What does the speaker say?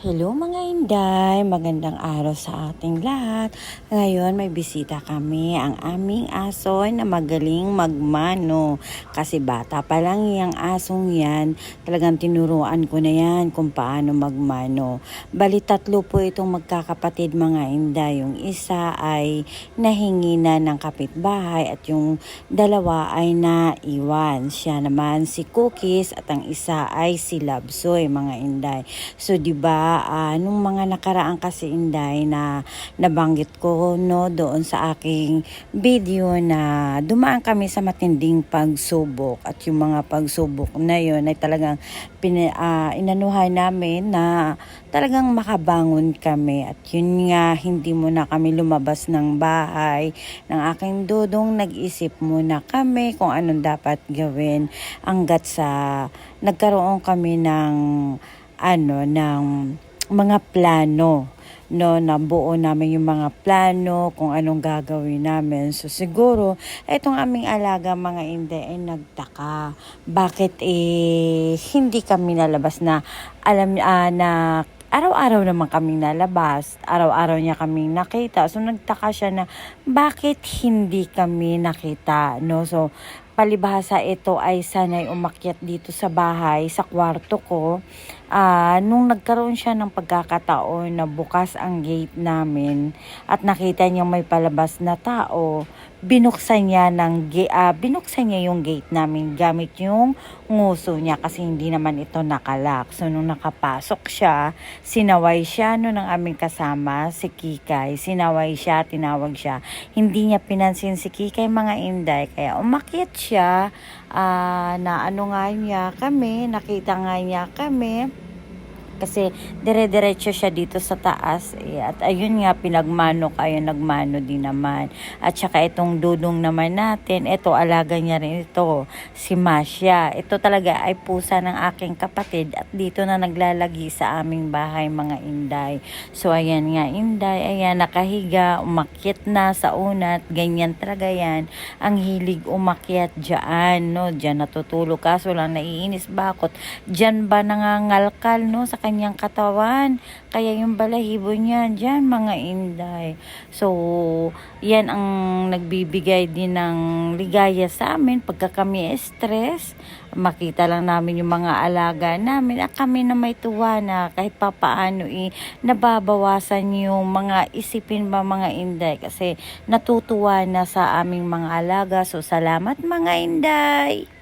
Hello mga Inday, magandang araw sa ating lahat. Ngayon may bisita kami, ang aming aso na magaling magmano. Kasi bata pa lang yung asong yan, talagang tinuruan ko na yan kung paano magmano. Bali 3 po itong magkakapatid mga Inday. Yung isa ay nahingi na ng kapitbahay at yung dalawa ay naiwan. Siya naman si Cookies at ang isa ay si Labsoy mga Inday. So diba nung mga nakaraan kasi Inday na nabanggit ko no doon sa aking video na dumaan kami sa matinding pagsubok at yung mga pagsubok na yun ay talagang inanuhan namin na talagang makabangon kami at yun nga hindi muna kami lumabas ng bahay ng aking dudong, nag-isip muna kami kung anong dapat gawin hanggat sa nagkaroon kami ng ng mga plano, no, nabuo namin yung mga plano kung anong gagawin namin. So siguro itong aming alaga mga Inday ay nagtaka bakit hindi kami nalabas na na araw-araw naman kaming nalabas, araw-araw niya kaming nakita. So nagtaka siya na bakit hindi kami nakita, no? So palibhasa ito ay sanay umakyat dito sa bahay, sa kwarto ko. Nung nagkaroon siya ng pagkakataon na bukas ang gate namin at nakita niya may palabas na tao, binuksan niya yung gate namin gamit yung nguso niya kasi hindi naman ito nakalak. So nung nakapasok siya, sinaway siya ng aming kasama, si Kikay. Sinaway siya, tinawag siya. Hindi niya pinansin si Kikay mga Inday, kaya umakyat siya, nakita nga niya kami. Kasi dire-diretso siya dito sa taas at ayun nga nagmano din naman. At saka itong dudong naman natin, ito alaga niya rin ito, si Masya. Ito talaga ay pusa ng aking kapatid at dito na naglalagi sa aming bahay mga Inday. So ayan nga Inday, ayan nakahiga, umakyat na sa unat, ganyan talaga yan. Ang hilig umakyat dyan, no? Dyan natutulog kaso lang naiinis bakot. Dyan ba nangangalkal, no? Sa kanyang katawan. Kaya yung balahibo niya dyan mga Inday. So, yan ang nagbibigay din ng ligaya sa amin pagka kami stress. Makita lang namin yung mga alaga namin at kami na may tuwa na kahit papaano nababawasan yung mga isipin ba mga Inday kasi natutuwa na sa aming mga alaga. So, salamat mga Inday!